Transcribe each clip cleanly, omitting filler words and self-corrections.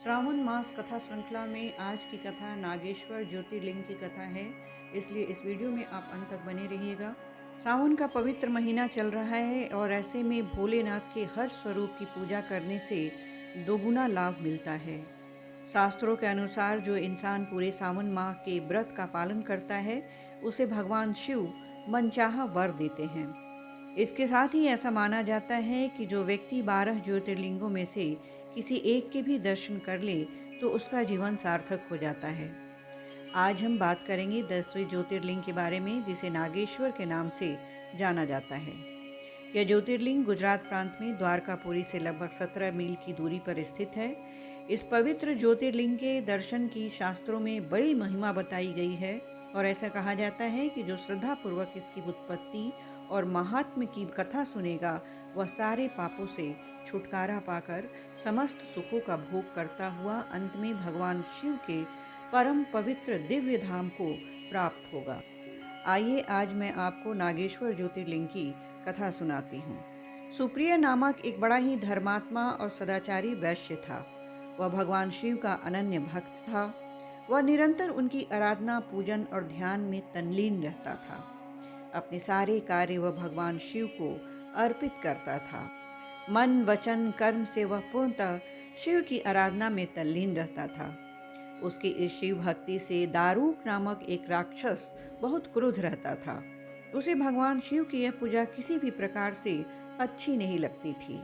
श्रावण मास कथा श्रृंखला में आज की कथा नागेश्वर ज्योतिर्लिंग की कथा है, इसलिए इस वीडियो में आप अंत तक बने रहिएगा। सावन का पवित्र महीना चल रहा है और ऐसे में भोलेनाथ के हर स्वरूप की पूजा करने से दोगुना लाभ मिलता है। शास्त्रों के अनुसार जो इंसान पूरे सावन माह के व्रत का पालन करता है, उसे भगवान शिव मनचाहा वर देते हैं। इसके साथ ही ऐसा माना जाता है कि जो व्यक्ति 12 ज्योतिर्लिंगों में से किसी एक के भी दर्शन कर ले तो उसका जीवन सार्थक हो जाता है। आज हम बात करेंगे 10वें ज्योतिर्लिंग के बारे में, जिसे नागेश्वर के नाम से जाना जाता है। यह ज्योतिर्लिंग गुजरात प्रांत में द्वारकापुरी से लगभग 17 मील की दूरी पर स्थित है। इस पवित्र ज्योतिर्लिंग के दर्शन की शास्त्रों में बड़ी महिमा बताई गई है और ऐसा कहा जाता है कि जो श्रद्धापूर्वक इसकी उत्पत्ति और महात्म्य की कथा सुनेगा, वह सारे पापों से छुटकारा पाकर समस्त सुखों का भोग करता हुआ अंत में भगवान शिव के परम पवित्र दिव्य धाम को प्राप्त होगा। आइए आज मैं आपको नागेश्वर ज्योतिर्लिंग की कथा सुनाती हूँ। सुप्रिय नामक एक बड़ा ही धर्मात्मा और सदाचारी वैश्य था। वह भगवान शिव का अनन्य भक्त था। वह निरंतर उनकी आराधना, पूजन और ध्यान में तल्लीन रहता था। अपने सारे कार्य वह भगवान शिव को अर्पित करता था। मन, वचन, कर्म से वह पूर्णतः शिव की आराधना में तल्लीन रहता था। उसकी इस शिव भक्ति से दारूक नामक एक राक्षस बहुत क्रुद्ध रहता था। उसे भगवान शिव की यह पूजा किसी भी प्रकार से अच्छी नहीं लगती थी।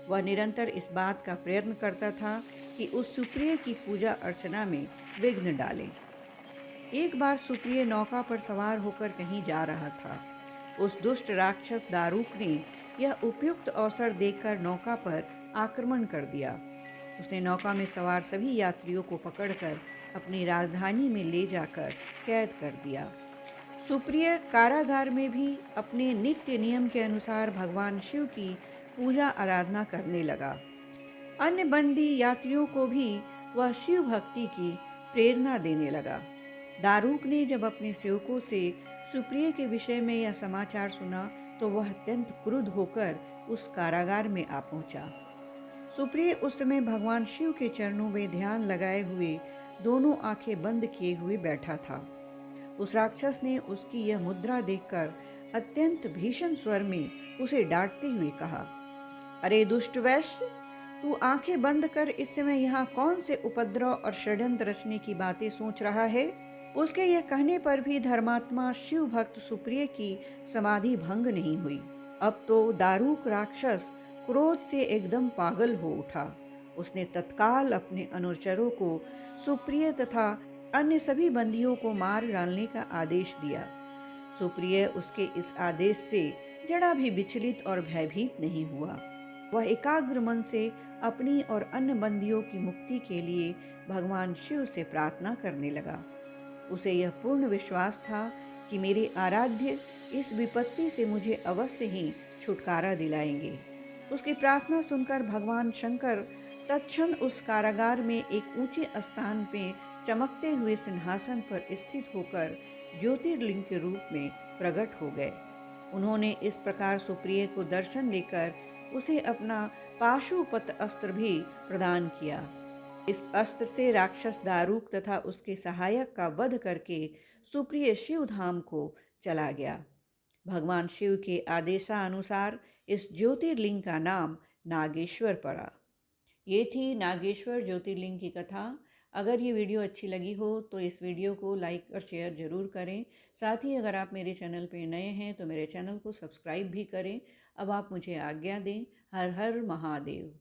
वह निरंतर इस बात का प्रयत्न करता था कि उस सुप्रिय की पूजा अर्चना में विघ्न डाले। एक बार सुप्रिय नौका पर सवार होकर कहीं जा रहा था। उस दुष्ट राक्षस दारूक ने यह उपयुक्त अवसर देखकर नौका पर आक्रमण कर दिया। उसने नौका में सवार सभी यात्रियों को पकड़कर अपनी राजधानी में ले जाकर कैद कर दिया। सुप्रिय कारागार में भी अपने नित्य नियम के अनुसार भगवान शिव की पूजा आराधना करने लगा। अन्य बंदी यात्रियों को भी वह शिव भक्ति की प्रेरणा देने लगा। दारूक ने जब अपने सेवकों से सुप्रिय के विषय में यह समाचार सुना तो वह अत्यंत क्रुद्ध होकर उस कारागार में आ पहुंचा। सुप्रिय उस समय भगवान शिव के चरणों में ध्यान लगाए हुए दोनों आंखें बंद किए हुए बैठा था। उस राक्षस ने उसकी यह मुद्रा देखकर अत्यंत भीषण स्वर में उसे डांटते हुए कहा, अरे दुष्ट वैश्य, तू आंखें बंद कर इस समय यहाँ कौन से उपद्रव और षड्यंत्र रचने की बातें सोच रहा है। उसके यह कहने पर भी धर्मात्मा शिव भक्त सुप्रिय की समाधि भंग नहीं हुई। अब तो दारूक राक्षस क्रोध से एकदम पागल हो उठा। उसने तत्काल अपने अनुचरों को सुप्रिय तथा अन्य सभी बंदियों को मार डालने का आदेश दिया। सुप्रिय उसके इस आदेश से जरा भी विचलित और भयभीत नहीं हुआ। वह एकाग्र मन से अपनी और अन्य बंदियों की मुक्ति के लिए भगवान शिव से प्रार्थना करने लगा। उसे यह पूर्ण विश्वास था कि मेरे आराध्य इस विपत्ति से मुझे अवश्य ही छुटकारा दिलाएंगे। उसकी प्रार्थना सुनकर भगवान शंकर तत्क्षण उस कारागार में एक ऊंचे स्थान पे चमकते हुए सिंहासन पर स्थित होकर ज्योतिर्लिंग के रूप में प्रकट हो गए। उन्होंने इस प्रकार सुप्रिय को दर्शन देकर उसे अपना पाशुपत अस्त्र भी प्रदान किया। इस अस्त्र से राक्षस दारूक तथा उसके सहायक का वध करके सुप्रिय शिव धाम को चला गया। भगवान शिव के आदेशानुसार इस ज्योतिर्लिंग का नाम नागेश्वर पड़ा। ये थी नागेश्वर ज्योतिर्लिंग की कथा। अगर ये वीडियो अच्छी लगी हो तो इस वीडियो को लाइक और शेयर ज़रूर करें। साथ ही अगर आप मेरे चैनल पर नए हैं तो मेरे चैनल को सब्सक्राइब भी करें। अब आप मुझे आज्ञा दें। हर हर महादेव।